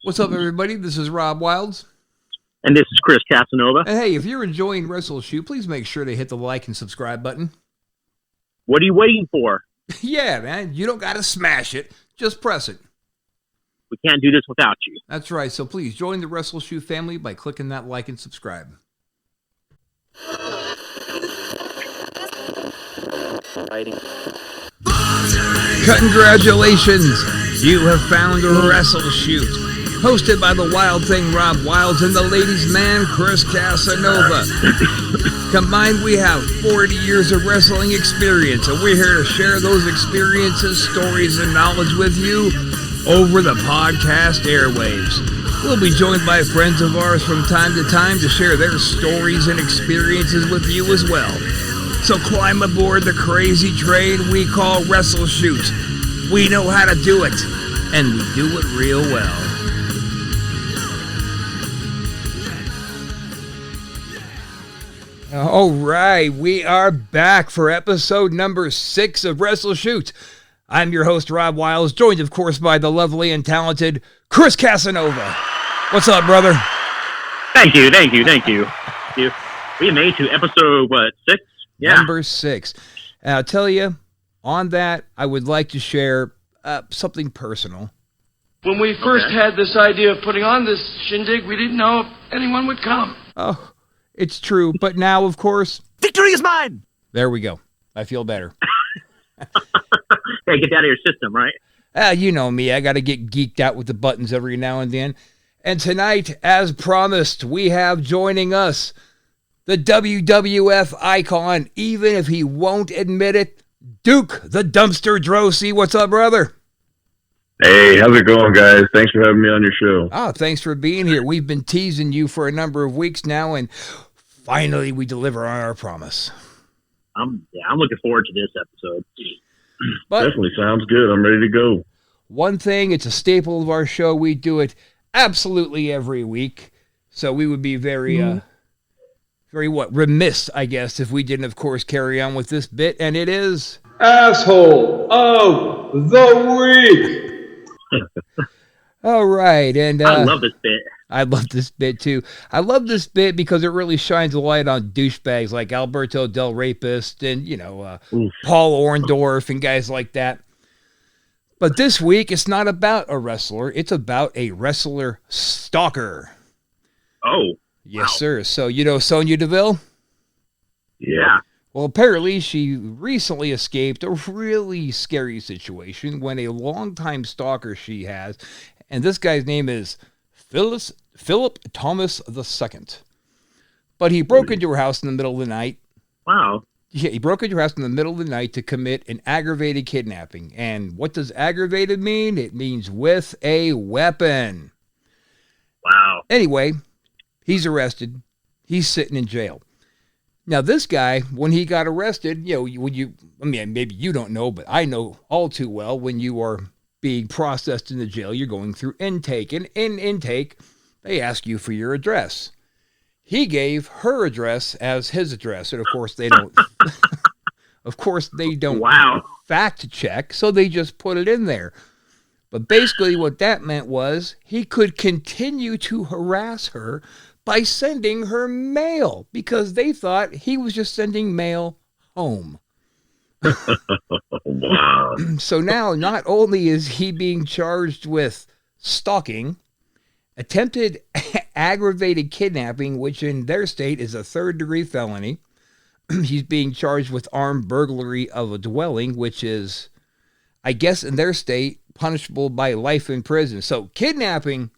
What's up, everybody? This is Rob Wilds. And this is Chris Casanova. And hey, if you're enjoying WrestleShoot, please make sure to hit the like and subscribe button. What are you waiting for? Yeah, man. You don't got to smash it. Just press it. We can't do this without you. That's right. So please join the WrestleShoot family by clicking that like and subscribe. Congratulations! You have found WrestleShoot, hosted by the Wild Thing Rob Wilds and the ladies' man Chris Casanova. Combined, we have 40 years of wrestling experience, and we're here to share those experiences, stories, and knowledge with you over the podcast airwaves. We'll be joined by friends of ours from time to time to share their stories and experiences with you as well. So climb aboard the crazy train we call WrestleShoot. We know how to do it, and we do it real well. All right, we are back for episode number 6 of WrestleShoot. I'm your host, Rob Wilds, joined, of course, by the lovely and talented Chris Casanova. What's up, brother? Thank you. We made it to episode, 6? Yeah. Number 6. And I'll tell you, on that, I would like to share something personal. When we first had this idea of putting on this shindig, we didn't know if anyone would come. Oh, it's true. But now, of course, victory is mine. There we go. I feel better. Hey, get that out of your system, right? You know me. I got to get geeked out with the buttons every now and then. And tonight, as promised, we have joining us the WWF icon, even if he won't admit it, Duke the Dumpster Droese. What's up, brother? Hey, how's it going, guys? Thanks for having me on your show. Oh, thanks for being here. We've been teasing you for a number of weeks now, and finally we deliver on our promise. I'm looking forward to this episode. But definitely sounds good. I'm ready to go. One thing, it's a staple of our show. We do it absolutely every week. So we would be very remiss, I guess, if we didn't, of course, carry on with this bit. And it is Asshole of the Week. All right. And I love this bit. I love this bit, too. I love this bit because it really shines a light on douchebags like Alberto Del Rapist and, Paul Orndorff and guys like that. But this week, it's not about a wrestler. It's about a wrestler stalker. Oh. Yes, wow. sir. So, you know Sonya Deville? Yeah. Well, apparently she recently escaped a really scary situation when a longtime stalker she has, and this guy's name is Philip Thomas II. But he broke into her house in the middle of the night. Wow. Yeah, he broke into her house in the middle of the night to commit an aggravated kidnapping. And what does aggravated mean? It means with a weapon. Wow. Anyway, he's arrested. He's sitting in jail. Now, this guy, when he got arrested, maybe you don't know, but I know all too well, when you are being processed in the jail, you're going through intake. And in intake, they ask you for your address. He gave her address as his address. And of course, they don't, Wow. fact check. So they just put it in there. But basically what that meant was he could continue to harass her by sending her mail because they thought he was just sending mail home. Wow. So now not only is he being charged with stalking, attempted aggravated kidnapping, which in their state is a third-degree felony. He's being charged with armed burglary of a dwelling, which is, I guess in their state, punishable by life in prison. So kidnapping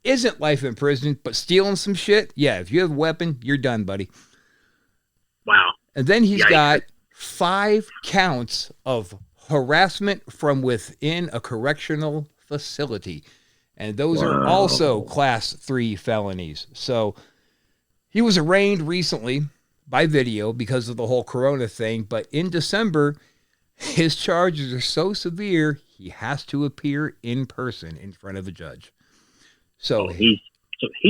isn't life in prison, but stealing some shit, yeah, if you have a weapon, you're done, buddy. Wow. And then he's Yikes. got 5 counts of harassment from within a correctional facility. And those are also class 3 felonies. So he was arraigned recently by video because of the whole corona thing. But in December, his charges are so severe, he has to appear in person in front of a judge. So he's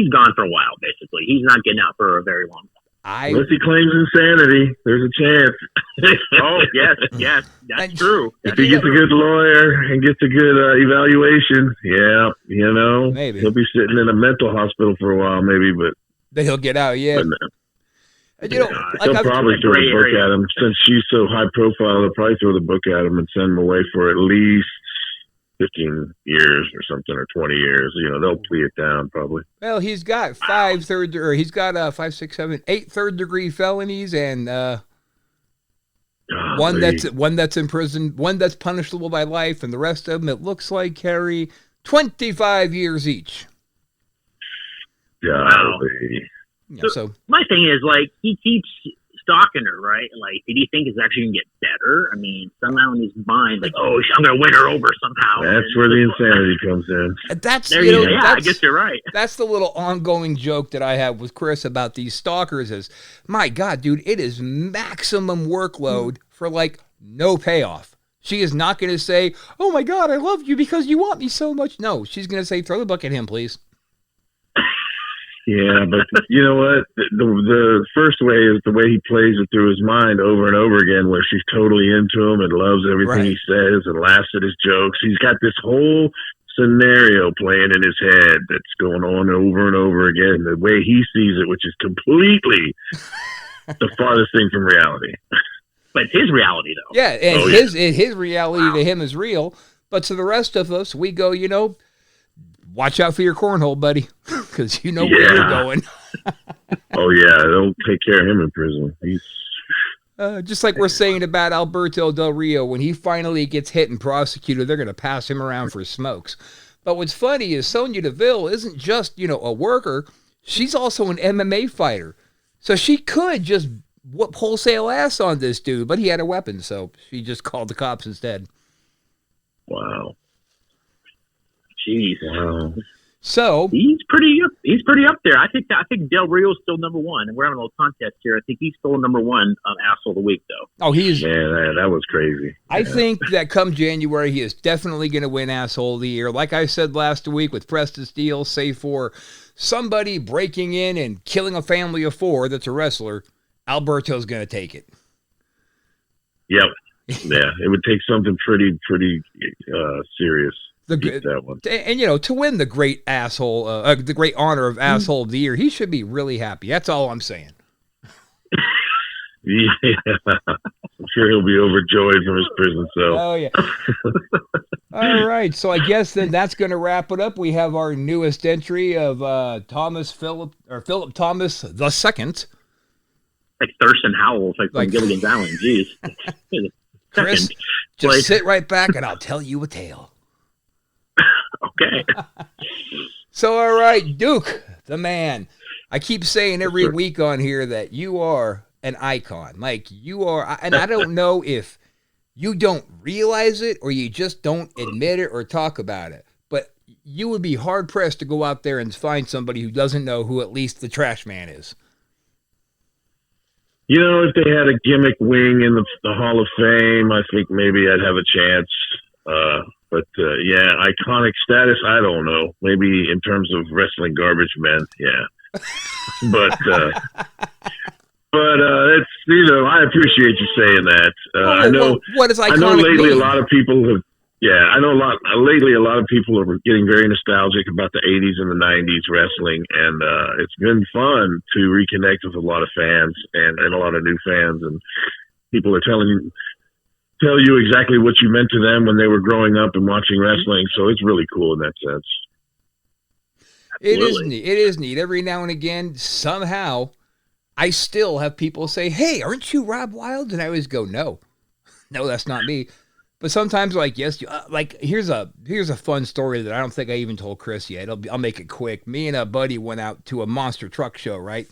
gone for a while, basically. He's not getting out for a very long time. Unless he claims insanity, there's a chance. Oh, yes, that's true. If he gets a good lawyer and gets a good evaluation, maybe he'll be sitting in a mental hospital for a while, maybe, but then he'll get out. Yeah. But, they'll probably throw the book at him. Since she's so high profile, they'll probably throw the book at him and send him away for at least 15 years or something, or 20 years. They'll plea it down probably. Well, he's got 8 third-degree felonies and one that's in prison, one that's punishable by life, and the rest of them, it looks like, carry 25 years each. Wow. So my thing is, like, he keeps stalking her, right? Like, did he think it's actually going to get better? I mean, somehow in his mind, like, oh, I'm going to win her over somehow. That's where the insanity comes in. I guess you're right. That's the little ongoing joke that I have with Chris about these stalkers is, my God, dude, it is maximum workload for, like, no payoff. She is not going to say, oh, my God, I love you because you want me so much. No, she's going to say, throw the book at him, please. Yeah, but you know what? The first way is the way he plays it through his mind over and over again, where she's totally into him and loves everything he says and laughs at his jokes. He's got this whole scenario playing in his head that's going on over and over again, the way he sees it, which is completely the farthest thing from reality. But it's his reality, though. Yeah, and his reality to him is real, but to the rest of us, we go, watch out for your cornhole, buddy, because you know where you're going. Oh, yeah, they'll take care of him in prison. He's just like we're saying about Alberto Del Rio, when he finally gets hit and prosecuted, they're going to pass him around for smokes. But what's funny is Sonya Deville isn't just, a worker. She's also an MMA fighter. So she could just whoop wholesale ass on this dude, but he had a weapon, so she just called the cops instead. Wow. Jeez. Wow. So he's pretty up there. I think Del Rio's still number one, and we're having a little contest here. I think he's still number one asshole of the week, though. Oh, he's that was crazy. I think that come January, he is definitely going to win asshole of the year. Like I said last week with Preston Steele, save for somebody breaking in and killing a family of 4 that's a wrestler, Alberto's going to take it. Yep. Yeah, it would take something pretty serious. That one. And to win the great asshole, the great honor of asshole of the year, he should be really happy. That's all I'm saying. Yeah, I'm sure he'll be overjoyed from his prison cell. Oh yeah. All right, so I guess then that's going to wrap it up. We have our newest entry of Philip Thomas II. Like Thurston Howell, like from Gilligan's Island. Jeez. Chris, just sit right back and I'll tell you a tale. Okay. So, all right, Duke, the man. I keep saying every week on here that you are an icon. Like, you are, and I don't know if you don't realize it or you just don't admit it or talk about it, but you would be hard-pressed to go out there and find somebody who doesn't know who at least the Trash Man is. If they had a gimmick wing in the Hall of Fame, I think maybe I'd have a chance. But iconic status, I don't know. Maybe in terms of wrestling garbage men, yeah. But it's I appreciate you saying that. I know. What is iconic? I know lately mean? a lot of people have. Yeah, I know lately a lot of people are getting very nostalgic about the 80s and the 90s wrestling, and it's been fun to reconnect with a lot of fans and a lot of new fans, and people are tell you exactly what you meant to them when they were growing up and watching wrestling. So it's really cool in that sense. It is neat. It is neat. Every now and again, somehow, I still have people say, "Hey, aren't you Rob Wilds?" And I always go, "No, that's not me." But sometimes, like, yes, here's a fun story that I don't think I even told Chris yet. I'll make it quick. Me and a buddy went out to a monster truck show, right?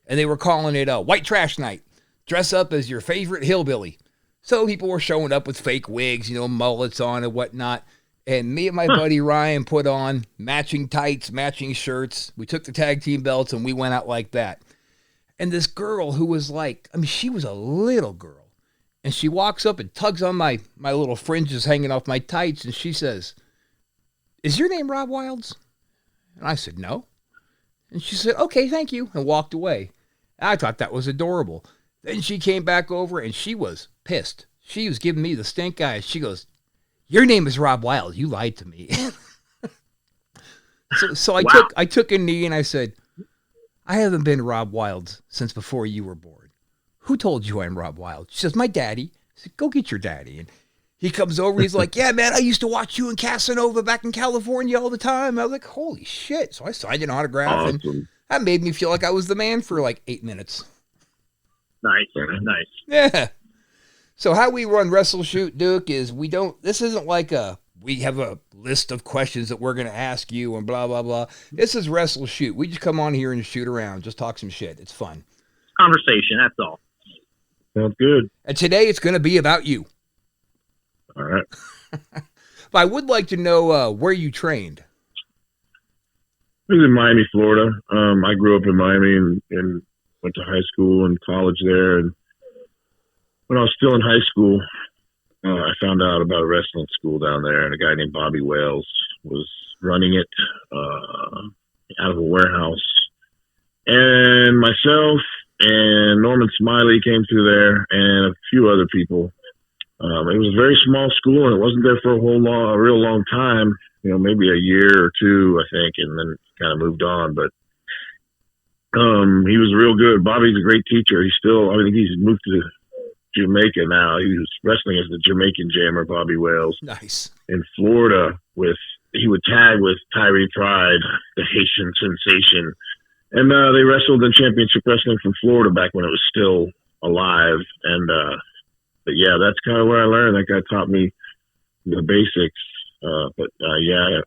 And they were calling it White Trash Night. Dress up as your favorite hillbilly. So people were showing up with fake wigs, mullets on and whatnot. And me and my buddy Ryan put on matching tights, matching shirts. We took the tag team belts and we went out like that. And this girl who was she was a little girl. And she walks up and tugs on my little fringes hanging off my tights. And she says, "Is your name Rob Wilds?" And I said, "No." And she said, "Okay, thank you." And walked away. I thought that was adorable. Then she came back over and she was pissed. She was giving me the stink eye. She goes, "Your name is Rob Wild. You lied to me." So I took a knee and I said, "I haven't been Rob Wild since before you were born. Who told you I'm Rob Wild?" She says, "My daddy." I said, "Go get your daddy." And he comes over. He's like, "Yeah, man, I used to watch you and Casanova back in California all the time." I was like, "Holy shit." So I signed an autograph. Awesome. And that made me feel like I was the man for like 8 minutes. Nice. Yeah. So how we run WrestleShoot, Duke, is this isn't like we have a list of questions that we're going to ask you and blah, blah, blah. This is WrestleShoot. We just come on here and shoot around, just talk some shit. It's fun. Conversation, that's all. Sounds good. And today it's going to be about you. All right. But I would like to know where you trained. I was in Miami, Florida. I grew up in Miami and went to high school and college there. And when I was still in high school, I found out about a wrestling school down there, and a guy named Bobby Wales was running it out of a warehouse. And myself and Norman Smiley came through there, and a few other people. It was a very small school, and it wasn't there for a real long time. Maybe a year or two, I think, and then kind of moved on. But he was real good. Bobby's a great teacher. I think he's moved to Jamaica now. He was wrestling as the Jamaican Jammer, Bobby Wales. Nice. In Florida, he would tag with Tyree Pride, the Haitian sensation. And they wrestled in Championship Wrestling from Florida back when it was still alive. And but yeah, that's kind of where I learned. That guy taught me the basics. I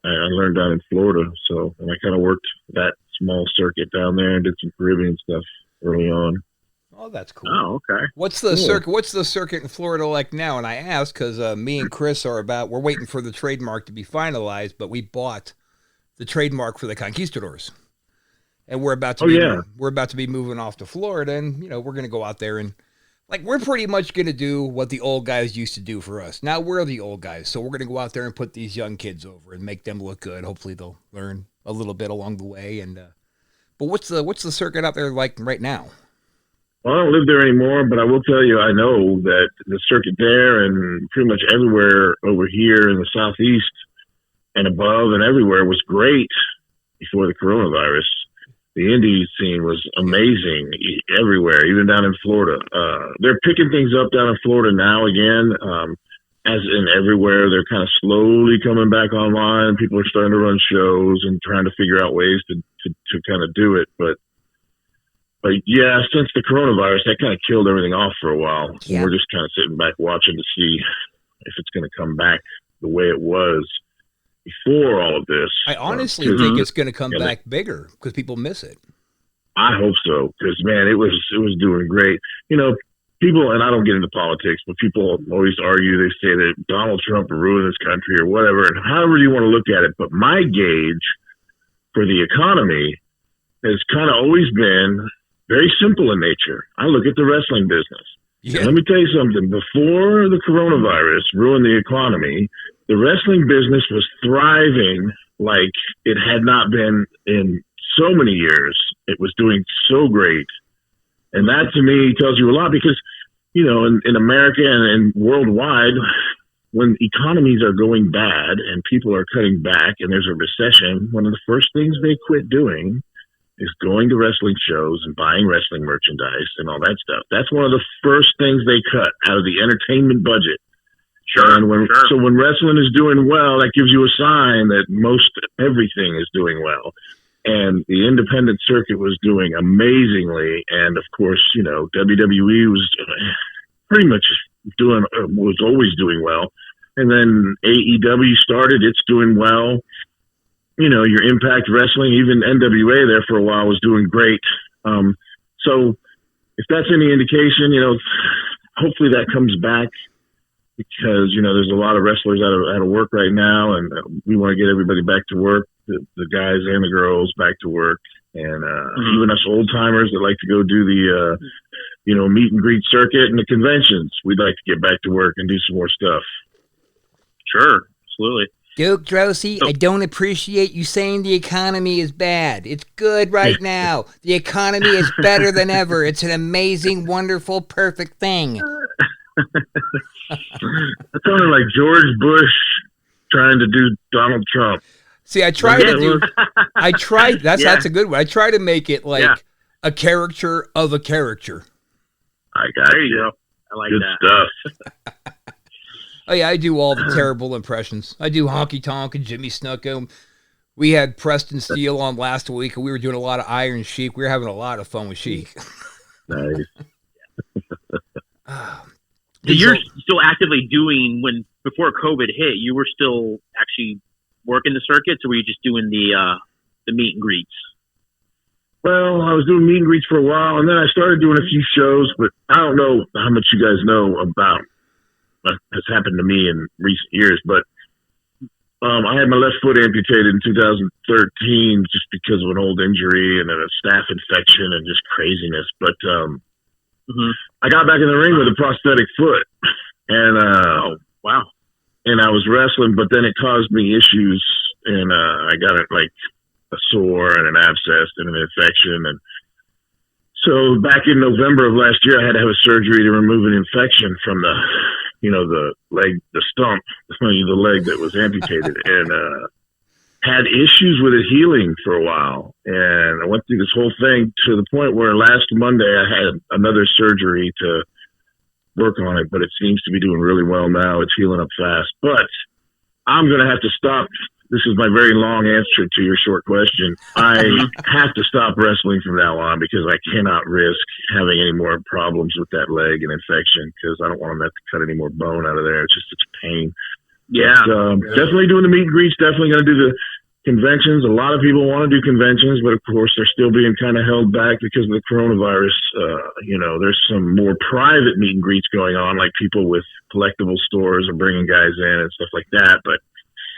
learned down in Florida. So, and I kind of worked that small circuit down there and did some Caribbean stuff early on. Oh, that's cool. Oh, okay. What's the circuit? What's the circuit in Florida like now? And I asked because me and Chris we're waiting for the trademark to be finalized, but we bought the trademark for the Conquistadors, and we're about to be moving off to Florida, and we're going to go out there and we're pretty much going to do what the old guys used to do for us. Now we're the old guys, so we're going to go out there and put these young kids over and make them look good. Hopefully they'll learn a little bit along the way. And but what's the circuit out there like right now? Well, I don't live there anymore, but I will tell you, I know that the circuit there and pretty much everywhere over here in the Southeast and above and everywhere was great before the coronavirus. The indie scene was amazing everywhere, even down in Florida. They're picking things up down in Florida now again. As in everywhere, they're kind of slowly coming back online. People are starting to run shows and trying to figure out ways to kind of do it. But yeah, since the coronavirus, that kind of killed everything off for a while. Yeah. We're just kind of sitting back watching to see if it's going to come back the way it was before all of this. I honestly think it's going to come back bigger because people miss it. I hope so, because man, it was doing great. People, and I don't get into politics, but people always argue. They say that Donald Trump will ruin this country or whatever, and however you want to look at it. But my gauge for the economy has kind of always been very simple in nature. I look at the wrestling business. Yeah. Let me tell you something. Before the coronavirus ruined the economy, the wrestling business was thriving like it had not been in so many years. It was doing so great. And that to me tells you a lot because, in America and worldwide, when economies are going bad and people are cutting back and there's a recession, one of the first things they quit doing is going to wrestling shows and buying wrestling merchandise and all that stuff. That's one of the first things they cut out of the entertainment budget. Sure. So when wrestling is doing well, that gives you a sign that most everything is doing well. And the independent circuit was doing amazingly. And of course, WWE was pretty much was always doing well. And then AEW started, it's doing well. Your Impact Wrestling, even NWA there for a while was doing great. So if that's any indication, hopefully that comes back because, there's a lot of wrestlers out of work right now and we want to get everybody back to work, the guys and the girls back to work. And even us old timers that like to go do the, meet and greet circuit and the conventions, we'd like to get back to work and do some more stuff. Sure. Absolutely. Duke Droese, I don't appreciate you saying the economy is bad. It's good right now. The economy is better than ever. It's an amazing, wonderful, perfect thing. That sounded like George Bush trying to do Donald Trump. See, I tried to do. That's a good one. I try to make it like a caricature of a character. I got there you go. I like good that. stuff. Oh yeah, I do all the terrible impressions. I do Honky Tonk and Jimmy Snuka. We had Preston Steele on last week, and we were doing a lot of Iron Sheik. We were having a lot of fun with Sheik. Nice. So you're still actively doing before COVID hit. You were still actually working the circuits, or were you just doing the meet and greets? Well, I was doing meet and greets for a while, and then I started doing a few shows. But I don't know how much you guys know about what has happened to me in recent years. But I had my left foot amputated in 2013 just because of an old injury and a staph infection and just craziness. But I got back in the ring with a prosthetic foot, and wow. And I was wrestling, but then it caused me issues, and I got like a sore and an abscess and an infection, and so back in November of last year, I had to have a surgery to remove an infection from the leg, the stump, the leg that was amputated, and had issues with it healing for a while. And I went through this whole thing to the point where last Monday I had another surgery to work on it, but it seems to be doing really well now. It's healing up fast, but I'm going to have to stop. This is my very long answer to your short question. I have to stop wrestling from now on because I cannot risk having any more problems with that leg and infection, because I don't want them to have to cut any more bone out of there. It's just such pain. Yeah. But, definitely doing the meet and greets, definitely going to do the conventions. A lot of people want to do conventions, but of course they're still being kind of held back because of the coronavirus. There's some more private meet and greets going on, like people with collectible stores are bringing guys in and stuff like that. But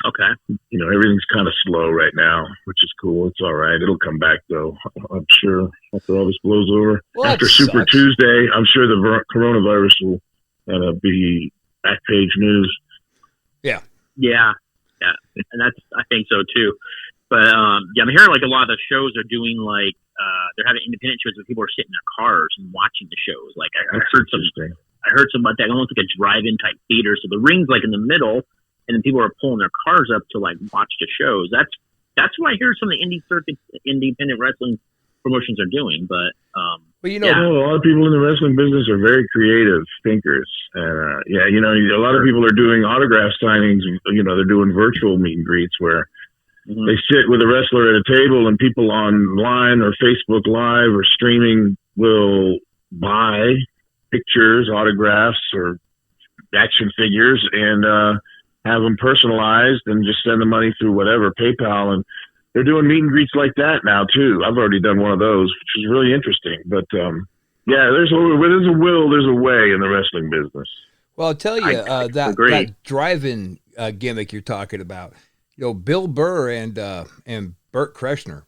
okay, everything's kind of slow right now, which is cool. It's all right. It'll come back though, I'm sure, after all this blows over. Well, after Super Tuesday, I'm sure the coronavirus will be back page news. Yeah, and I think so too. But I'm hearing like a lot of the shows are doing like they're having independent shows where people are sitting in their cars and watching the shows. Like I heard some about that, almost like a drive-in type theater. So the ring's like in the middle, and then people are pulling their cars up to like watch the shows. That's what I hear some of the independent wrestling promotions are doing. But a lot of people in the wrestling business are very creative thinkers. And a lot of people are doing autograph signings. They're doing virtual meet and greets where they sit with a wrestler at a table, and people online or Facebook Live or streaming will buy pictures, autographs, or action figures, and have them personalized and just send the money through whatever, PayPal. And they're doing meet and greets like that now too. I've already done one of those, which is really interesting. But there's a will, there's a way in the wrestling business. Well, I'll tell you, that drive-in gimmick you're talking about, Bill Burr and Burt Kreschner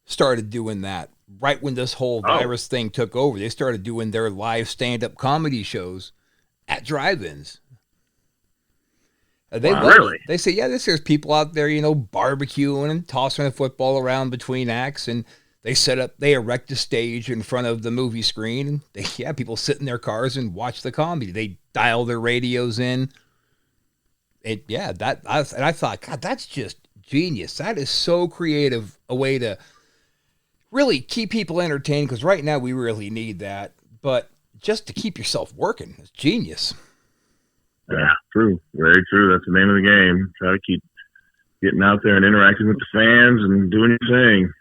started doing that right when this whole virus thing took over. They started doing their live stand-up comedy shows at drive-ins. They love it. They say, there's people out there, barbecuing and tossing a football around between acts, and they erect a stage in front of the movie screen, and people sit in their cars and watch the comedy. They dial their radios in. And I thought, God, that's just genius. That is so creative, a way to really keep people entertained, because right now we really need that. But just to keep yourself working is genius. Yeah, true. Very true. That's the name of the game. Try to keep getting out there and interacting with the fans and doing your thing.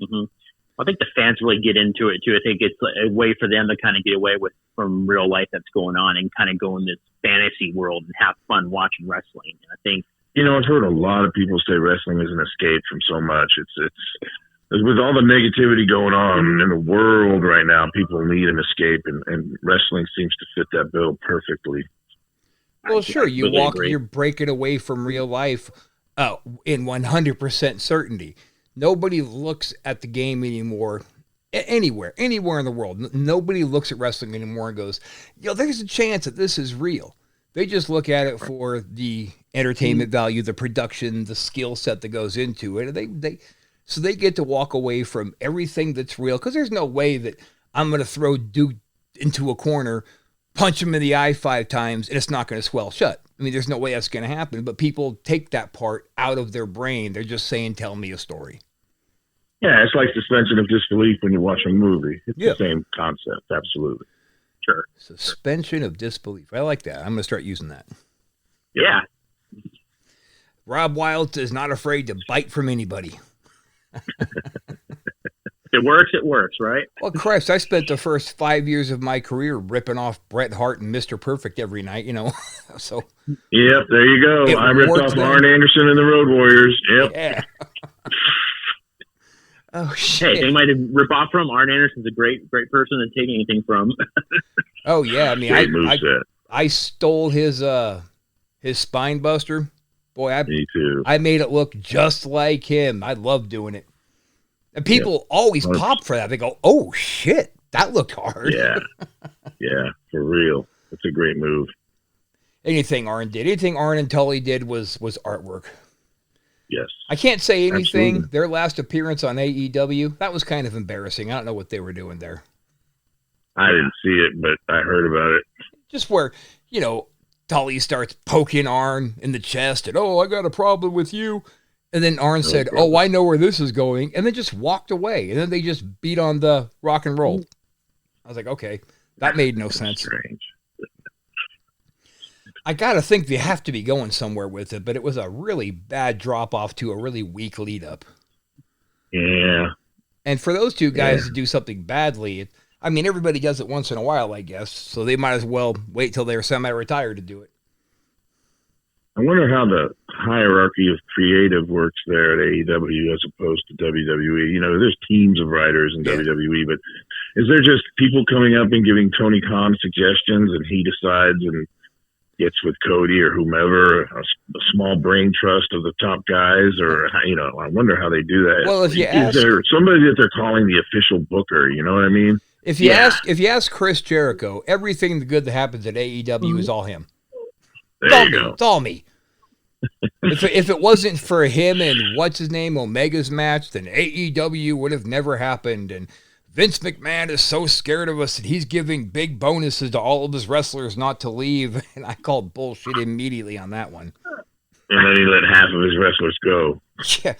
Mm-hmm. I think the fans really get into it too. I think it's a way for them to kind of get away from real life that's going on and kind of go in this fantasy world and have fun watching wrestling. And I think, I've heard a lot of people say wrestling is an escape from so much. It's with all the negativity going on in the world right now, people need an escape, and wrestling seems to fit that bill perfectly. Well, sure, you're breaking away from real life in 100% certainty. Nobody looks at the game anymore, anywhere in the world. Nobody looks at wrestling anymore and goes, there's a chance that this is real. They just look at it for the entertainment value, the production, the skill set that goes into it. So they get to walk away from everything that's real, because there's no way that I'm going to throw Duke into a corner, punch him in the eye 5 times, and it's not going to swell shut. I mean, there's no way that's going to happen, but people take that part out of their brain. They're just saying, tell me a story. Yeah, it's like suspension of disbelief when you watch a movie. It's Yeah. the same concept, absolutely. Sure. Suspension of disbelief. I like that. I'm going to start using that. Yeah. Rob Wild is not afraid to bite from anybody. If it works, right? Well, Christ, I spent the first 5 years of my career ripping off Bret Hart and Mr. Perfect every night, So Yep, there you go. I ripped off Arn Anderson and the Road Warriors. Yep. Yeah. Oh, shit. Hey, they might rip off from Arn Anderson's a great person to take anything from. Oh, yeah. I mean, I stole his spine buster. Boy, Me too. I made it look just like him. I love doing it. And people always pop for that. They go, oh, shit, that looked hard. Yeah. Yeah, for real. It's a great move. Anything Arn and Tully did was artwork. Yes. I can't say anything. Absolutely. Their last appearance on AEW, that was kind of embarrassing. I don't know what they were doing there. I didn't see it, but I heard about it. Just where, Tully starts poking Arn in the chest and, oh, I got a problem with you. And then Arn said, oh, I know where this is going. And then just walked away. And then they just beat on the rock and roll. I was like, okay, that made no sense. Strange. I got to think they have to be going somewhere with it, but it was a really bad drop off to a really weak lead up. Yeah. And for those two guys to do something badly, I mean, everybody does it once in a while, I guess. So they might as well wait till they're semi-retired to do it. I wonder how the hierarchy of creative works there at AEW as opposed to WWE. There's teams of writers in WWE, but is there just people coming up and giving Tony Khan suggestions and he decides and gets with Cody or whomever, a small brain trust of the top guys, or, I wonder how they do that. Well, if you is there somebody that they're calling the official booker, you know what I mean? If you ask Chris Jericho, everything good that happens at AEW is all him. There you go. It's all me. If it wasn't for him and what's his name, Omega's match, then AEW would have never happened. And Vince McMahon is so scared of us that he's giving big bonuses to all of his wrestlers not to leave. And I called bullshit immediately on that one. And then he let half of his wrestlers go. Yeah.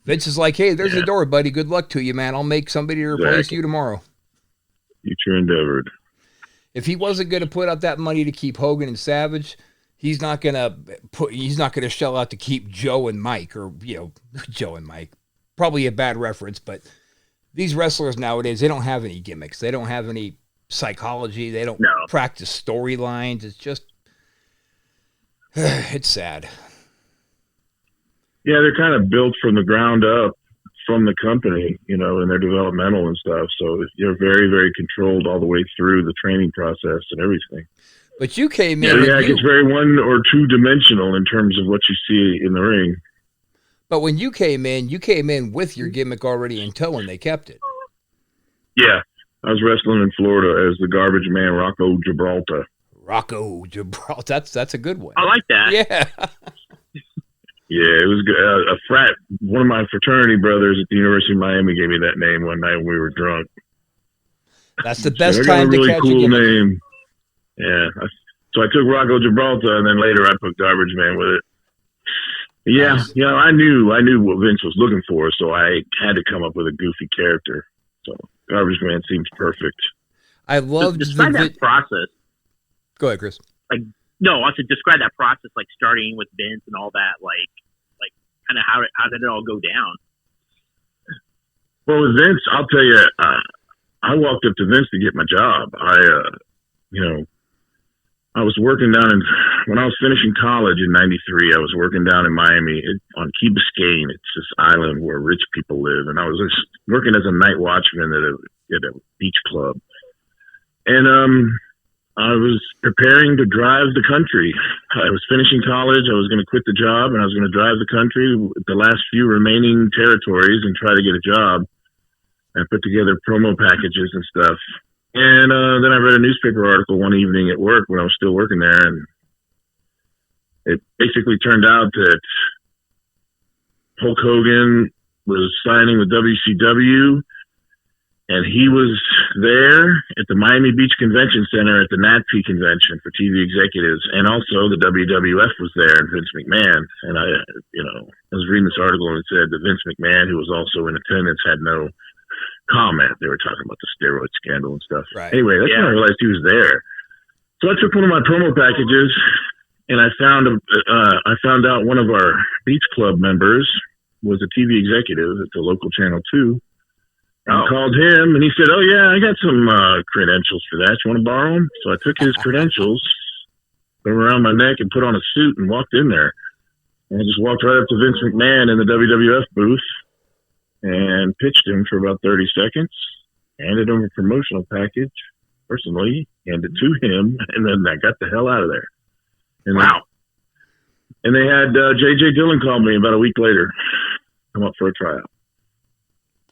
Vince is like, hey, there's the door, buddy. Good luck to you, man. I'll make somebody to replace you tomorrow. Future endeavored. If he wasn't going to put out that money to keep Hogan and Savage, he's not going to shell out to keep Joe and Mike, or, Joe and Mike. Probably a bad reference, but these wrestlers nowadays, they don't have any gimmicks. They don't have any psychology. They don't practice storylines. It's just, it's sad. Yeah, they're kind of built from the ground up from the company, and they're developmental and stuff. So you're very, very controlled all the way through the training process and everything. But you came in. Yeah, it gets very 1 or 2 dimensional in terms of what you see in the ring. But when you came in with your gimmick already in tow, and they kept it. Yeah, I was wrestling in Florida as the garbage man, Rocco Gibraltar. Rocco Gibraltar. That's a good one. I like that. Yeah. Yeah, it was good. A frat. One of my fraternity brothers at the University of Miami gave me that name one night when we were drunk. That's the best time to catch a cool gimmick. Name. Yeah. So I took Rocco Gibraltar, and then later I put Garbage Man with it. Yeah, I knew what Vince was looking for, so I had to come up with a goofy character. So Garbage Man seems perfect. I loved describe that process. Go ahead, Chris. I should describe that process, like starting with Vince and all that, like kind of how did it all go down? Well, with Vince, I'll tell you, I walked up to Vince to get my job. I was working when I was finishing college in '93. I was working down in Miami on Key Biscayne. It's this island where rich people live, and I was just working as a night watchman at a beach club. And I was preparing to drive the country. I was finishing college. I was going to quit the job, and I was going to drive the country with the last few remaining territories and try to get a job. I put together promo packages and stuff. And then I read a newspaper article one evening at work when I was still working there, and it basically turned out that Hulk Hogan was signing with WCW, and he was there at the Miami Beach Convention Center at the NATP convention for TV executives, and also the WWF was there, and Vince McMahon. And I was reading this article, and it said that Vince McMahon, who was also in attendance, had no comment. They were talking about the steroid scandal and stuff. Right. Anyway, that's when I realized he was there. So I took one of my promo packages, and I found out one of our Beach Club members was a TV executive at the local Channel 2. I called him, and he said, "Oh, yeah, I got some credentials for that. You want to borrow them?" So I took his credentials, put them around my neck, and put on a suit and walked in there. And I just walked right up to Vince McMahon in the WWF booth and pitched him for about 30 seconds, handed him a promotional package, personally, handed it to him, and then I got the hell out of there. And and they had J.J. Dillon call me about a week later, come up for a tryout.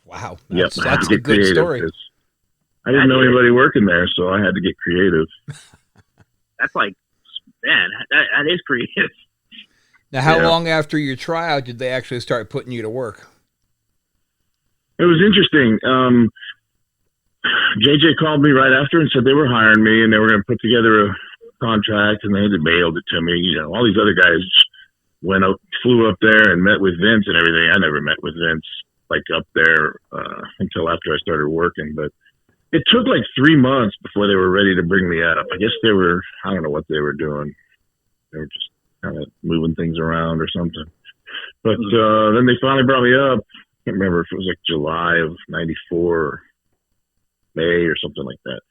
Wow. That's a good story. I didn't know anybody working there, so I had to get creative. That's like, man, that is creative. Now, how long after your tryout did they actually start putting you to work? It was interesting. JJ called me right after and said they were hiring me and they were going to put together a contract, and they had mailed it to me. You know, all these other guys flew up there and met with Vince and everything. I never met with Vince like up there until after I started working, but it took like 3 months before they were ready to bring me up. I guess I don't know what they were doing. They were just kind of moving things around or something. But then they finally brought me up. I can't remember if it was like July of '94 or May or something like that.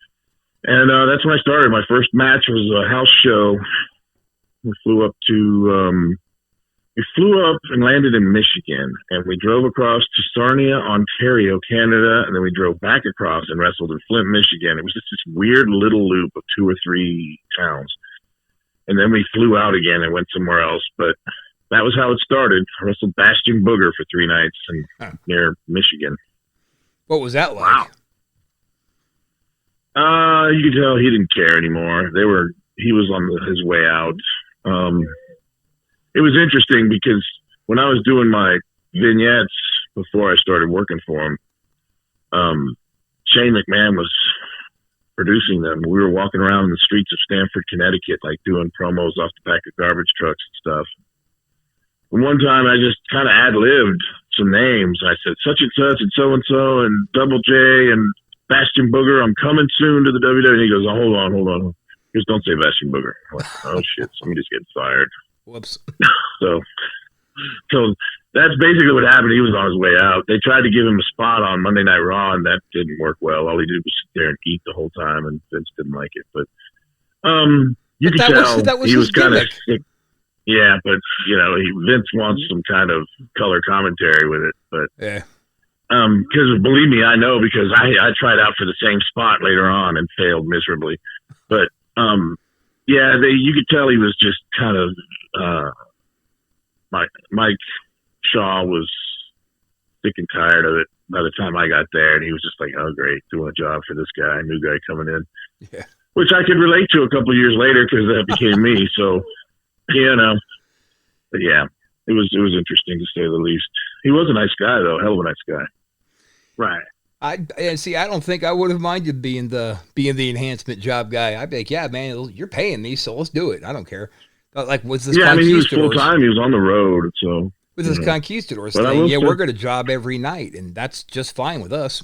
And that's when I started. My first match was a house show. We flew up and landed in Michigan, and we drove across to Sarnia, Ontario, Canada, and then we drove back across and wrestled in Flint, Michigan. It was just this weird little loop of 2 or 3 towns. And then we flew out again and went somewhere else. But that was how it started. I wrestled Bastion Booger for 3 nights near Michigan. What was that like? Wow. You could tell he didn't care anymore. He was on his way out. It was interesting because when I was doing my vignettes before I started working for him, Shane McMahon was producing them. We were walking around in the streets of Stamford, Connecticut, like doing promos off the back of garbage trucks and stuff. And one time I just kind of ad-libbed some names. I said, such and so and Double J and Bastion Booger, I'm coming soon to the WWE. And he goes, hold on. Just don't say Bastion Booger. I'm like, oh shit, somebody's getting fired. Whoops. So that's basically what happened. He was on his way out. They tried to give him a spot on Monday Night Raw, and that didn't work well. All he did was sit there and eat the whole time, and Vince didn't like it. But you could tell that was he was kind of sick. Yeah, but Vince wants some kind of color commentary with it. But yeah. Because believe me, I know, because I tried out for the same spot later on and failed miserably. But you could tell he was just kind of Mike Shaw was sick and tired of it by the time I got there, and he was just like, oh great, doing a job for this guy, new guy coming in. Yeah. Which I could relate to a couple of years later because that became me. So but yeah, it was interesting to say the least. He was a nice guy though, hell of a nice guy. Right. I don't think I would have minded being the enhancement job guy. I'd be like, yeah, man, you're paying me, so let's do it. I don't care. Like, was this? Yeah, I mean, he was full time. He was on the road, so with this Conquistadors thing, we're going to job every night, and that's just fine with us.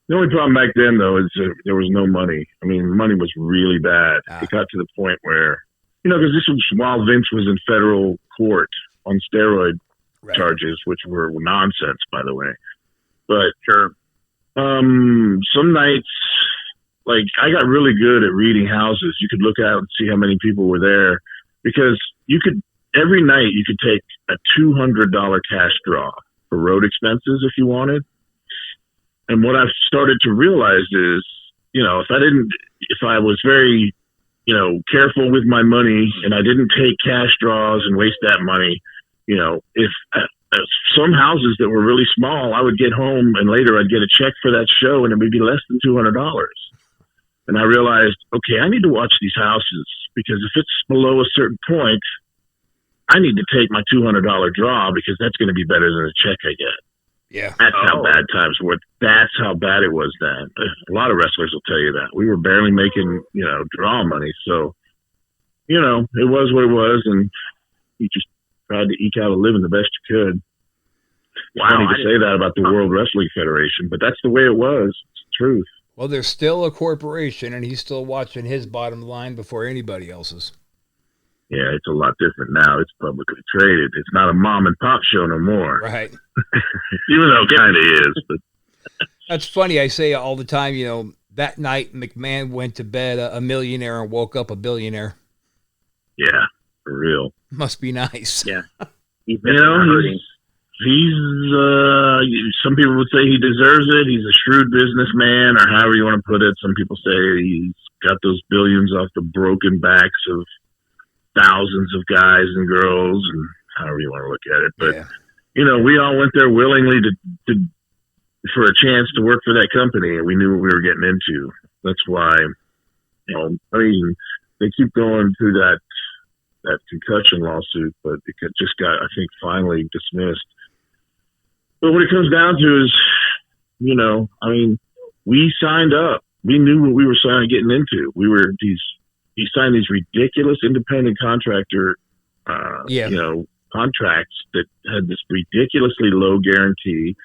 The only problem back then, though, is there was no money. I mean, money was really bad. It got to the point where, because this was while Vince was in federal court on steroid charges, which were nonsense, by the way. But sure, some nights, like I got really good at reading houses. You could look out and see how many people were there, because every night you could take a $200 cash draw for road expenses if you wanted. And what I've started to realize is, if I was very, careful with my money and I didn't take cash draws and waste that money, if some houses that were really small, I would get home and later I'd get a check for that show and it would be less than $200. And I realized, okay, I need to watch these houses because if it's below a certain point, I need to take my $200 draw because that's going to be better than the check I get. Yeah. That's how bad times were. That's how bad it was then. A lot of wrestlers will tell you that. We were barely making, draw money. So, it was what it was, and you just tried to eke out a living the best you could. Wow, funny to say that about the World Wrestling Federation, but that's the way it was. It's the truth. Well, there's still a corporation, and he's still watching his bottom line before anybody else's. Yeah, it's a lot different now. It's publicly traded. It's not a mom and pop show no more. Right. Even though it kind of is. But that's funny. I say all the time, that night McMahon went to bed a millionaire and woke up a billionaire. Yeah, for real. Must be nice. Yeah. He's some people would say he deserves it. He's a shrewd businessman, or however you want to put it. Some people say he's got those billions off the broken backs of thousands of guys and girls, and however you want to look at it. But, we all went there willingly to for a chance to work for that company, and we knew what we were getting into. That's why, they keep going through that concussion lawsuit, but it just got, I think, finally dismissed. But what it comes down to is, we signed up. We knew what we were getting into. He signed these ridiculous independent contractor, contracts that had this ridiculously low guarantee,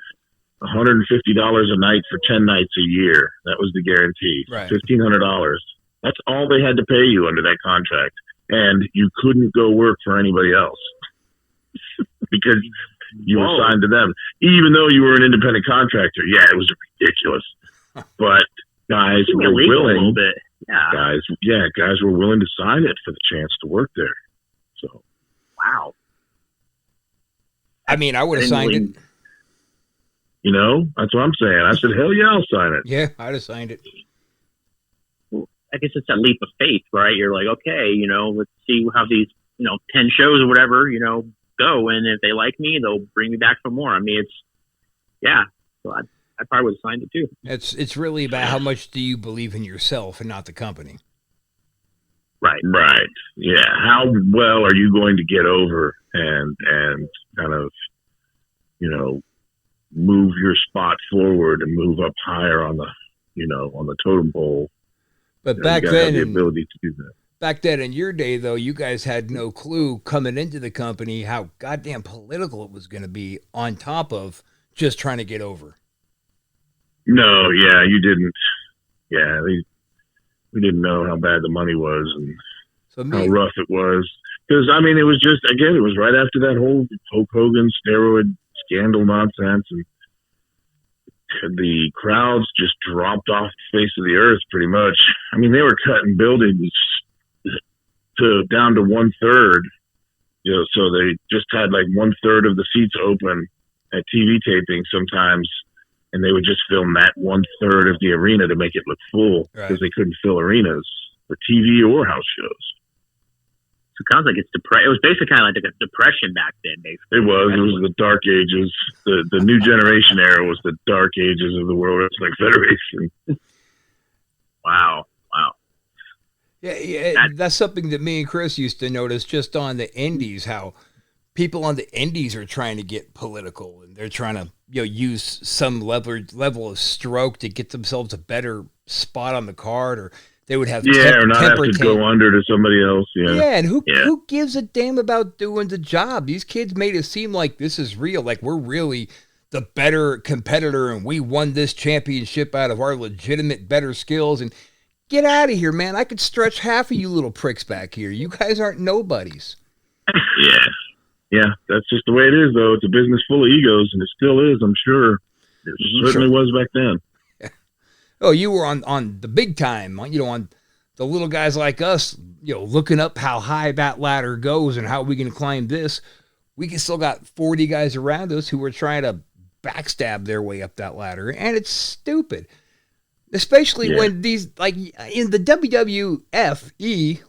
$150 a night for 10 nights a year. That was the guarantee. Right. $1,500. That's all they had to pay you under that contract. And you couldn't go work for anybody else because you were signed to them, even though you were an independent contractor. Yeah, it was ridiculous, but guys were willing. A little bit. Yeah. Guys were willing to sign it for the chance to work there. So, wow. I mean, I would have signed it. That's what I'm saying. I said, hell yeah, I'll sign it. Yeah, I'd have signed it. I guess it's a leap of faith, right? You're like, okay, let's see how these, 10 shows or whatever, go. And if they like me, they'll bring me back for more. I mean, so I probably would have signed it too. It's really about how much do you believe in yourself and not the company. Right. Yeah. How well are you going to get over and kind of, move your spot forward and move up higher on the, on the totem pole. But back then, the ability to do that. Back then in your day, though, you guys had no clue coming into the company how goddamn political it was going to be on top of just trying to get over. No, yeah, you didn't. Yeah, we didn't know how bad the money was and how rough it was. Because, it was just, again, it was right after that whole Hulk Hogan steroid scandal nonsense, and the crowds just dropped off the face of the earth pretty much. They were cutting buildings down to 1/3, so they just had like 1/3 of the seats open at TV taping sometimes, and they would just film that 1/3 of the arena to make it look full because they couldn't fill arenas for TV or house shows. So it sounds like it was basically kind of like a depression back then, basically. It was the dark ages. The new generation era was the dark ages of the World Wrestling Federation. Wow. Yeah, that's something that me and Chris used to notice just on the indies, how people on the indies are trying to get political, and they're trying to use some level of stroke to get themselves a better spot on the card, or they would have or not have to go under to somebody else. Yeah, and who gives a damn about doing the job? These kids made it seem like this is real, like we're really the better competitor, and we won this championship out of our legitimate better skills. And get out of here, man. I could stretch half of you little pricks back here. You guys aren't nobodies. Yeah, that's just the way it is, though. It's a business full of egos, and it still is, I'm sure. It certainly was back then. Oh, you were on the big time, on the little guys like us, looking up how high that ladder goes and how we can climb this. We can still got 40 guys around us who are trying to backstab their way up that ladder, and it's stupid. Especially when these, like in the WWF,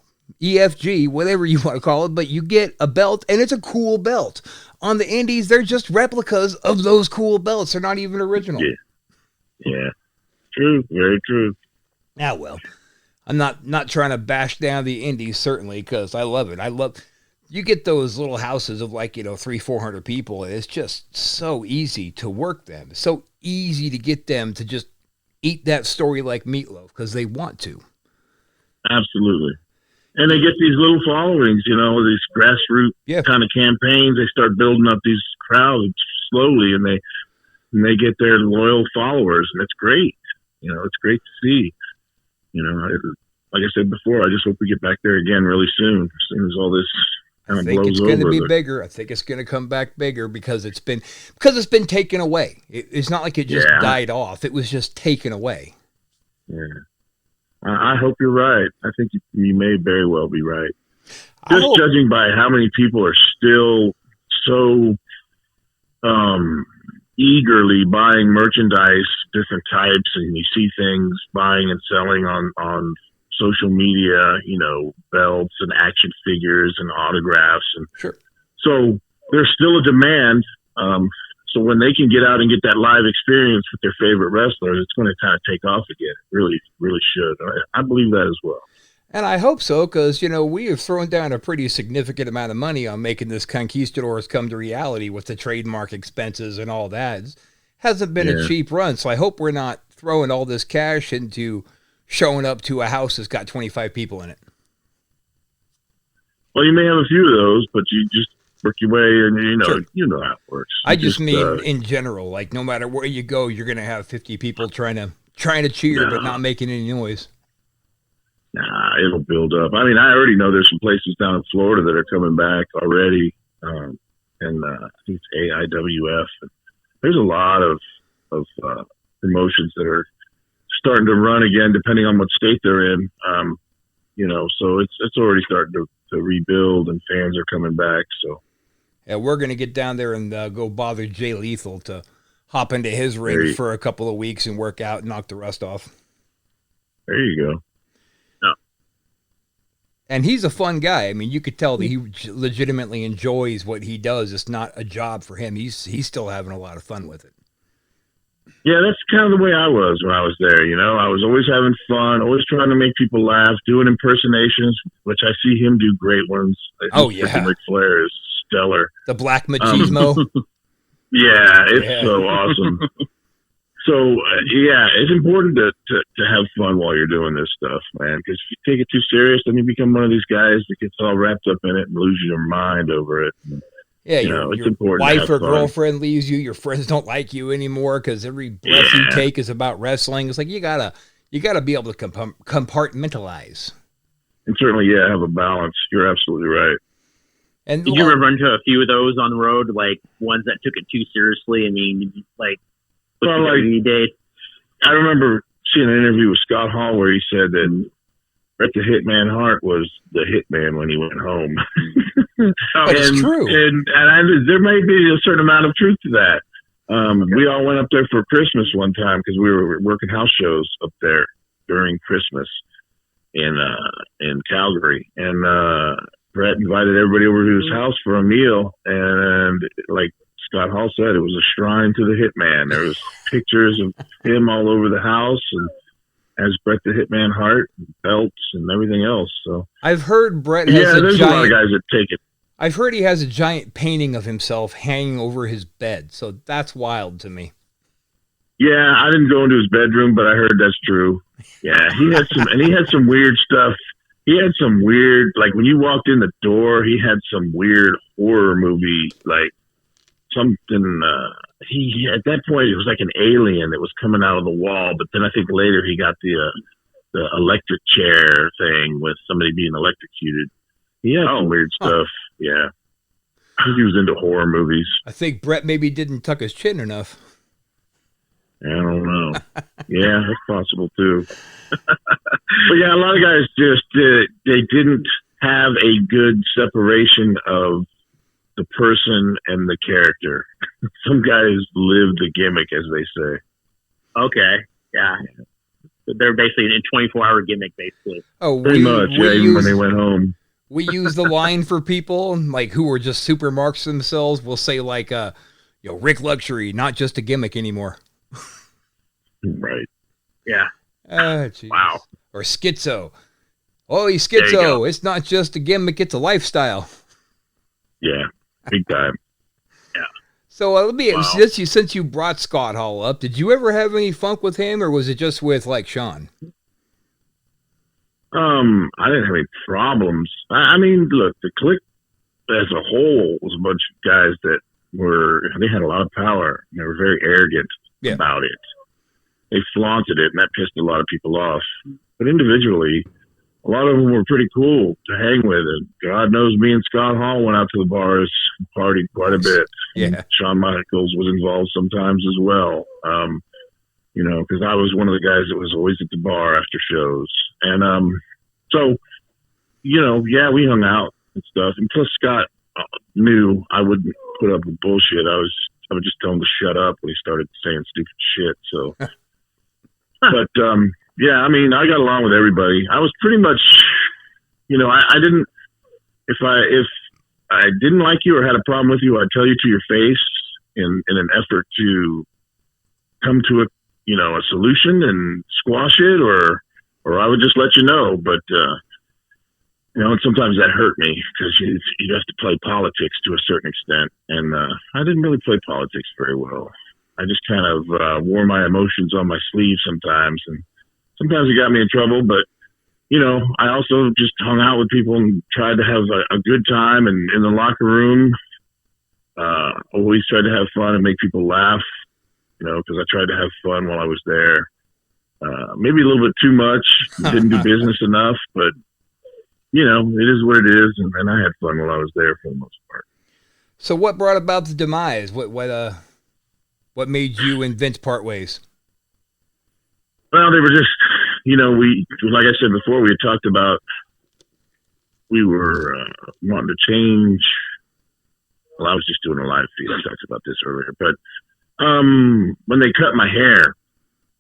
EFG, whatever you want to call it, but you get a belt, and it's a cool belt. On the indies, they're just replicas of those cool belts. They're not even original. Yeah. True. Very true. Ah, well. I'm not trying to bash down the indies, certainly, because I love it. You get those little houses of 300-400 people, and it's just so easy to work them. It's so easy to get them to just eat that story like meatloaf because they want to. Absolutely. And they get these little followings, these grassroots kind of campaigns. They start building up these crowds slowly, and they get their loyal followers, and it's great. It's great to see. Like I said before, I just hope we get back there again really soon, as soon as all this kind of blows over. I think it's going to be bigger. I think it's going to come back bigger because it's been taken away. It's not like it just died off. It was just taken away. Yeah. I hope you're right. I think you may very well be right. Just judging by how many people are still so eagerly buying merchandise, different types, and you see things buying and selling on social media, belts and action figures and autographs. And sure. So there's still a demand. So when they can get out and get that live experience with their favorite wrestlers, it's going to kind of take off again. It really, really should. I believe that as well. And I hope so, because, we have thrown down a pretty significant amount of money on making this Conquistadors come to reality with the trademark expenses and all that. It hasn't been a cheap run, so I hope we're not throwing all this cash into showing up to a house that's got 25 people in it. Well, you may have a few of those, but you just work your way, and Sure. you know how it works. I just mean in general, no matter where you go, you're going to have 50 people trying to cheer but not making any noise. Nah, it'll build up. I mean, I already know there's some places down in Florida that are coming back already, and I think it's AIWF. There's a lot of promotions that are starting to run again, depending on what state they're in. So it's already starting to rebuild, and fans are coming back. So. Yeah, we're going to get down there and go bother Jay Lethal to hop into his ring for a couple of weeks and work out and knock the rust off. There you go. Oh. And he's a fun guy. I mean, you could tell that he legitimately enjoys what he does. It's not a job for him. He's still having a lot of fun with it. Yeah, that's kind of the way I was when I was there. I was always having fun, always trying to make people laugh, doing impersonations, which I see him do great ones. Oh, yeah. Ric Flair is stellar. The Black Machismo. Yeah, it's so awesome. So, it's important to have fun while you're doing this stuff, man, because if you take it too serious, then you become one of these guys that gets all wrapped up in it and loses your mind over it. Yeah, it's important. Wife or girlfriend leaves you. Your friends don't like you anymore because every breath you take is about wrestling. It's like you gotta be able to compartmentalize. And certainly, have a balance. You're absolutely right. And did you ever run into a few of those on the road, like ones that took it too seriously? I mean, days. I remember seeing an interview with Scott Hall where he said that Bret the Hitman Hart was the hitman when he went home. It's true. And there may be a certain amount of truth to that. We all went up there for Christmas one time because we were working house shows up there during Christmas in Calgary. And Bret invited everybody over to his house for a meal. And like Scott Hall said, it was a shrine to the hitman. There was pictures of him all over the house, and as Bret the Hitman Hart, belts, and everything else. So I've heard Bret has there's a lot of guys that take it. I've heard he has a giant painting of himself hanging over his bed, so that's wild to me. Yeah, I didn't go into his bedroom, but I heard that's true. Yeah, he had some weird stuff. He had some weird, like when you walked in the door, he had some weird horror movie, like something. He at that point it was like an alien that was coming out of the wall, but then I think later he got the electric chair thing with somebody being electrocuted. He had some weird stuff. Yeah, I think he was into horror movies. I think Bret maybe didn't tuck his chin enough. I don't know. Yeah, that's possible too. But yeah, a lot of guys just they didn't have a good separation of the person and the character. Some guys live the gimmick, as they say. Okay, yeah. They're basically a 24-hour gimmick, basically. Oh, pretty much. Yeah, even when they went home. We use the line for people like who are just super marks themselves. We'll say like, Rick Luxury, not just a gimmick anymore. Right. Yeah. Wow. Or schizo. Oh, he's schizo. It's not just a gimmick, it's a lifestyle. Yeah, big time. Yeah. So since you brought Scott Hall up, did you ever have any funk with him, or was it just with like Sean? I didn't have any problems. I mean, look, the Clique as a whole was a bunch of guys that they had a lot of power. And they were very arrogant about it. They flaunted it, and that pissed a lot of people off. But individually, a lot of them were pretty cool to hang with. And God knows me and Scott Hall went out to the bars and partied quite a bit. Yeah. And Shawn Michaels was involved sometimes as well. Because I was one of the guys that was always at the bar after shows. And so, we hung out and stuff. And plus Scott knew I wouldn't put up with bullshit. I would just tell him to shut up when he started saying stupid shit. So, but I mean, I got along with everybody. I was pretty much, I didn't. If I didn't like you or had a problem with you, I'd tell you to your face in an effort to come to a solution and squash it, or I would just let you know. But and sometimes that hurt me because you have to play politics to a certain extent, and I didn't really play politics very well. I just kind of wore my emotions on my sleeve sometimes, and sometimes it got me in trouble. But I also just hung out with people and tried to have a good time, and in the locker room, always tried to have fun and make people laugh. Because I tried to have fun while I was there. Maybe a little bit too much. Didn't do business enough, but it is what it is. And I had fun while I was there for the most part. So, what brought about the demise? What made you and Vince part ways? Well, they were just, like I said before, we had talked about we were wanting to change. Well, I was just doing a live feed. I talked about this earlier, but. When they cut my hair,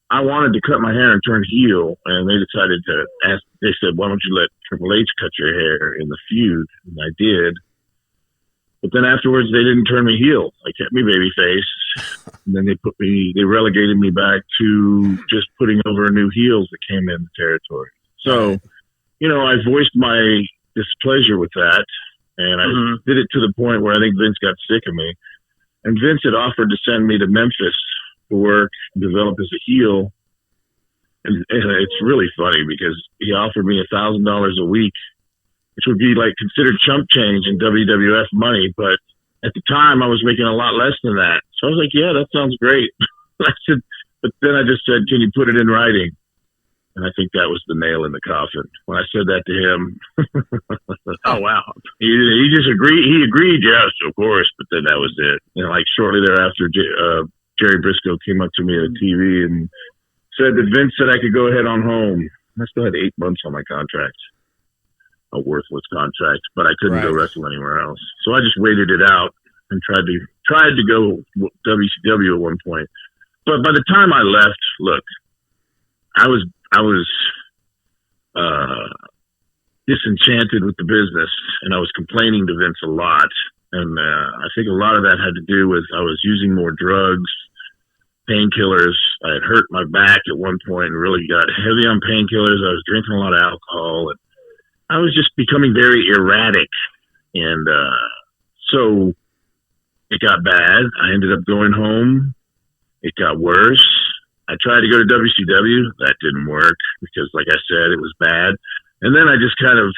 I wanted to cut my hair and turn heel, and they decided to ask. They said, "Why don't you let Triple H cut your hair in the feud?" And I did. But then afterwards, they didn't turn me heel. They kept me babyface, and then they relegated me back to just putting over new heels that came in the territory. So, I voiced my displeasure with that, and I did it to the point where I think Vince got sick of me. And Vince had offered to send me to Memphis to work and develop as a heel. And it's really funny because he offered me $1,000 a week, which would be like considered chump change in WWF money. But at the time I was making a lot less than that. So I was like, yeah, that sounds great. But then I just said, can you put it in writing? And I think that was the nail in the coffin. When I said that to him, oh wow, he just agreed. He agreed, yes, of course. But then that was it. Like shortly thereafter, Jerry Briscoe came up to me on TV and said that Vince said I could go ahead on home. I still had 8 months on my contract, a worthless contract, but I couldn't go wrestle anywhere else. So I just waited it out and tried to go WCW at one point. But by the time I left, look, I was disenchanted with the business, and I was complaining to Vince a lot. And I think a lot of that had to do with I was using more drugs, painkillers. I had hurt my back at one point and really got heavy on painkillers. I was drinking a lot of alcohol, and I was just becoming very erratic. And so it got bad. I ended up going home. It got worse. I tried to go to WCW. That didn't work because, like I said, it was bad. And then I just kind of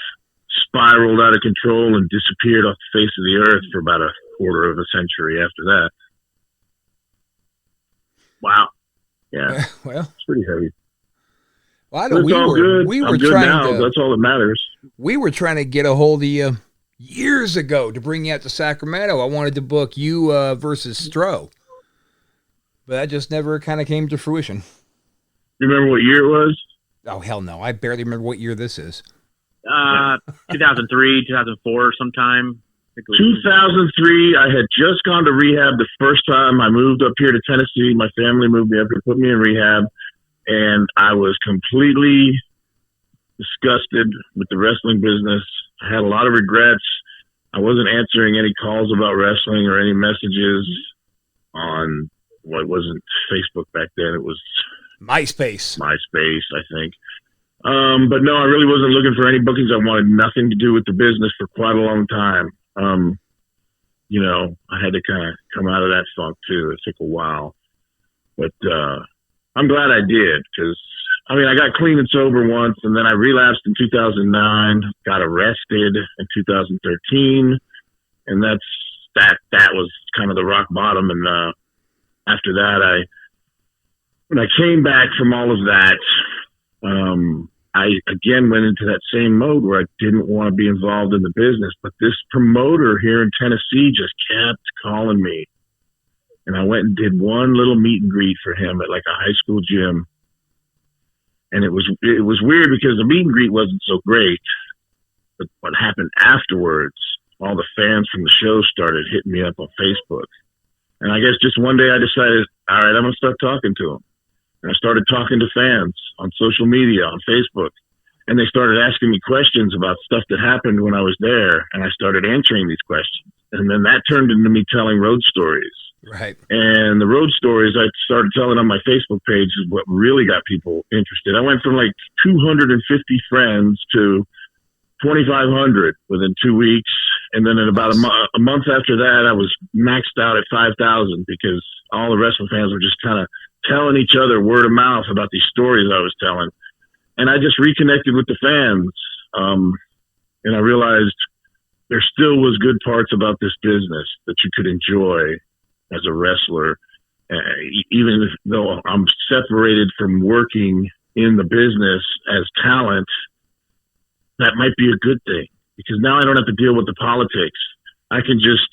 spiraled out of control and disappeared off the face of the earth for about a quarter of a century after that. Wow. Yeah. Well, it's pretty heavy. Well, I know we were good trying now. to. That's all that matters. We were trying to get a hold of you years ago to bring you out to Sacramento. I wanted to book you versus Stro. But that just never kind of came to fruition. You remember what year it was? Oh, hell no. I barely remember what year this is. 2003, 2004 sometime. 2003, I had just gone to rehab the first time. I moved up here to Tennessee. My family moved me up here, put me in rehab, and I was completely disgusted with the wrestling business. I had a lot of regrets. I wasn't answering any calls about wrestling or any messages on what wasn't Facebook back then. It was MySpace, I think. But no, I really wasn't looking for any bookings. I wanted nothing to do with the business for quite a long time. You know, I had to kind of come out of that funk too. It took a while, but I'm glad I did, because I mean, I got clean and sober once, and then I relapsed in 2009, got arrested in 2013, and that was kind of the rock bottom. And after that, when I came back from all of that, I again went into that same mode where I didn't want to be involved in the business. But this promoter here in Tennessee just kept calling me, and I went and did one little meet and greet for him at like a high school gym. And it was weird because the meet and greet wasn't so great, but what happened afterwards, all the fans from the show started hitting me up on Facebook. And I guess just one day I decided, all right, I'm going to start talking to them. And I started talking to fans on social media, on Facebook. And they started asking me questions about stuff that happened when I was there. And I started answering these questions. And then that turned into me telling road stories. Right. And the road stories I started telling on my Facebook page is what really got people interested. I went from like 250 friends to 2,500 within 2 weeks. And then in about a month after that, I was maxed out at 5,000 because all the wrestling fans were just kind of telling each other word of mouth about these stories I was telling. And I just reconnected with the fans. And I realized there still was good parts about this business that you could enjoy as a wrestler, even though I'm separated from working in the business as talent. That might be a good thing, because now I don't have to deal with the politics. I can just,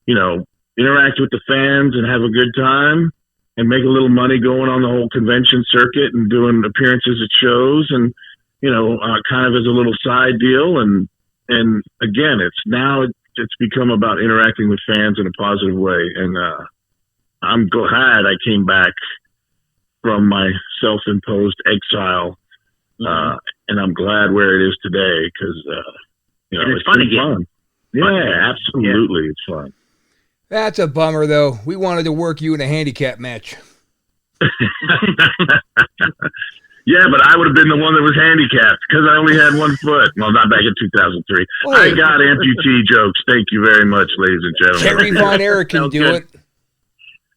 you know, interact with the fans and have a good time and make a little money going on the whole convention circuit and doing appearances at shows, and, you know, kind of as a little side deal. And again, it's become about interacting with fans in a positive way. And I'm glad I came back from my self-imposed exile. And I'm glad where it is today, because, you know, it's fun again. Yeah, absolutely. Yeah. It's fun. That's a bummer, though. We wanted to work you in a handicap match. Yeah, but I would have been the one that was handicapped because I only had 1 foot. Well, not back in 2003. Oh, I got amputee jokes. Thank you very much, ladies and gentlemen. Terry Von Erich can do it.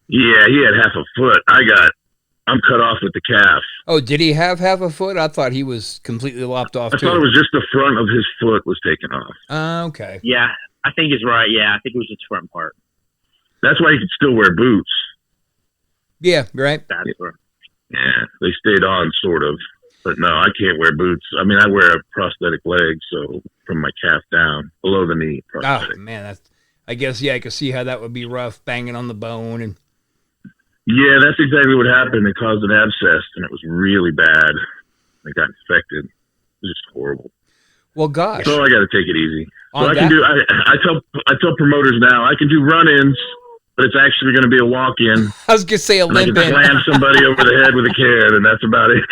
Yeah, he had half a foot. I'm cut off with the calf. Oh, did he have half a foot? I thought he was completely lopped off, too. I thought it was just the front of his foot was taken off. Okay. Yeah, I think he's right. Yeah, I think it was his front part. That's why he could still wear boots. Yeah, right. Yeah, they stayed on, sort of. But no, I can't wear boots. I mean, I wear a prosthetic leg, so from my calf down, below the knee. Prosthetic. Oh, man, I guess, yeah, I could see how that would be rough, banging on the bone. And yeah, that's exactly what happened. It caused an abscess, and it was really bad. It got infected. It was just horrible. Well, gosh. So I got to take it easy. So I tell promoters now, I can do run-ins, but it's actually going to be a walk-in. I was going to say a limp in. I can slam somebody over the head with a can, and that's about it.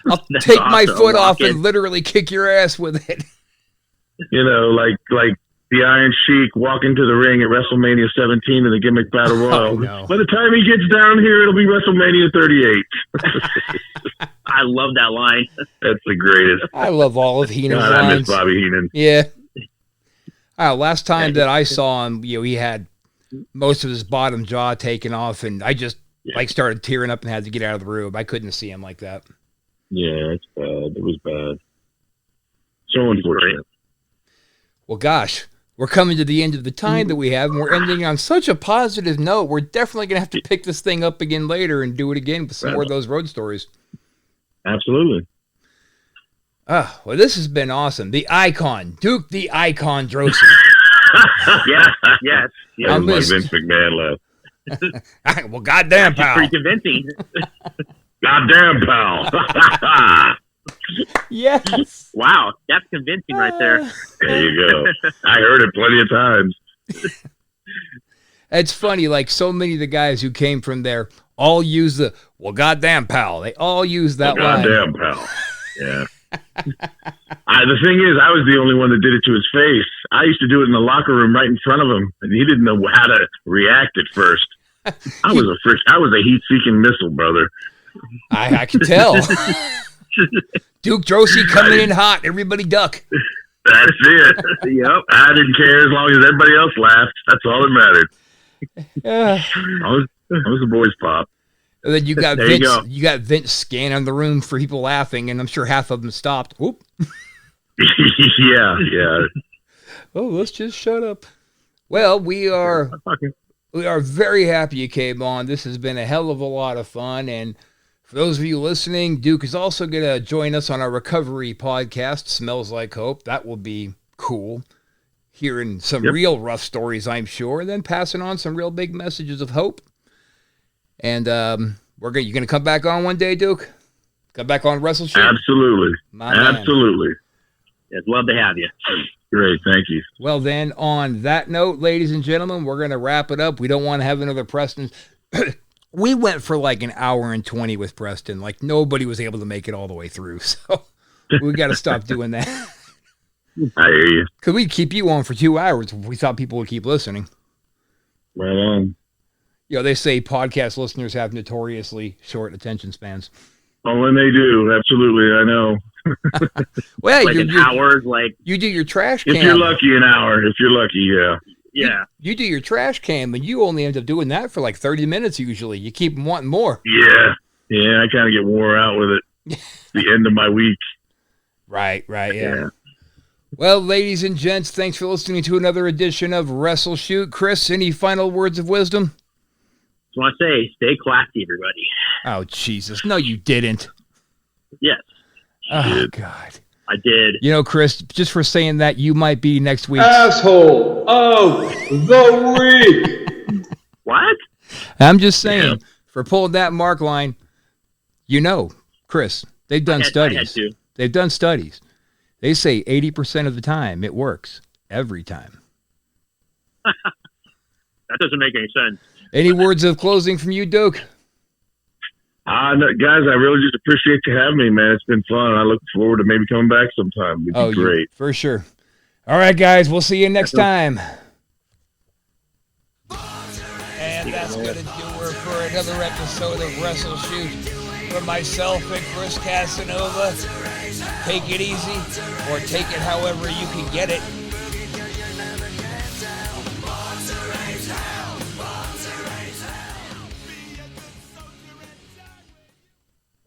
I'll take my foot off and literally kick your ass with it. You know, like the Iron Sheik walking to the ring at WrestleMania 17 in the Gimmick Battle Royal. Oh, no. By the time he gets down here, it'll be WrestleMania 38. I love that line. That's the greatest. I love all of Heenan's lines. I miss Bobby Heenan. Yeah. Last time that I saw him, you know, he had most of his bottom jaw taken off, and I just started tearing up and had to get out of the room. I couldn't see him like that. Yeah, it's bad. It was bad. So unfortunate. Well, gosh, we're coming to the end of the time that we have, and we're ending on such a positive note. We're definitely going to have to pick this thing up again later and do it again with some more of those road stories. Absolutely. Well, this has been awesome. The Icon, Duke the Icon Droese. Yes. I miss Vince McMahon left. Well, goddamn, pal. Pretty convincing. Goddamn, pal. Yes. Wow, that's convincing right there. There you go. I heard it plenty of times. It's funny, like so many of the guys who came from there all use well, goddamn, pal. They all use that line. Goddamn, pal. Yeah. The thing is, I was the only one that did it to his face. I used to do it in the locker room right in front of him, and he didn't know how to react at first. I was a heat-seeking missile, brother. I can tell. Duke Droese coming in hot. Everybody duck. That's it. Yep. I didn't care as long as everybody else laughed. That's all that mattered. I was the boys' pop. And then you got There Vince. you go. You got Vince scanning the room for people laughing, and I'm sure half of them stopped. Whoop. Yeah. Oh, let's just shut up. Well, we are very happy you came on. This has been a hell of a lot of fun, and for those of you listening, Duke is also going to join us on our recovery podcast, Smells Like Hope. That will be cool. Hearing some real rough stories, I'm sure, and then passing on some real big messages of hope. And you're going to come back on one day, Duke? Come back on WrestleShoot? Absolutely. Absolutely. I'd love to have you. Great. Thank you. Well, then, on that note, ladies and gentlemen, we're going to wrap it up. We don't want to have another Preston. We went for like an hour and 20 with Preston. Like, nobody was able to make it all the way through. So we got to stop doing that. I hear you. Because we'd keep you on for 2 hours if we thought people would keep listening. Right on. You know, they say podcast listeners have notoriously short attention spans. Oh, when they do. Absolutely. I know. Well, Like an hour, like... You do your trash cam. If you're lucky, an hour. If you're lucky, yeah. Yeah. You do your trash cam, and you only end up doing that for like 30 minutes usually. You keep them wanting more. Yeah. Yeah, I kind of get wore out with it. The end of my week. Right, yeah. Well, ladies and gents, thanks for listening to another edition of WrestleShoot. Chris, any final words of wisdom? Just want to say, stay classy, everybody. Oh, Jesus. No, you didn't. Yes. Oh, God. I did. You know, Chris, just for saying that, you might be next week. Asshole of the week. What? I'm just saying, for pulling that mark line, you know, Chris, they've done studies. They've done studies. They say 80% of the time it works. Every time. That doesn't make any sense. Any words of closing from you, Duke? No, guys, I really just appreciate you having me, man. It's been fun. I look forward to maybe coming back sometime. It'd be great. For sure. All right, guys, we'll see you next time. And that's going to do her for another episode of WrestleShoot. From myself and Chris Casanova, take it easy, or take it however you can get it.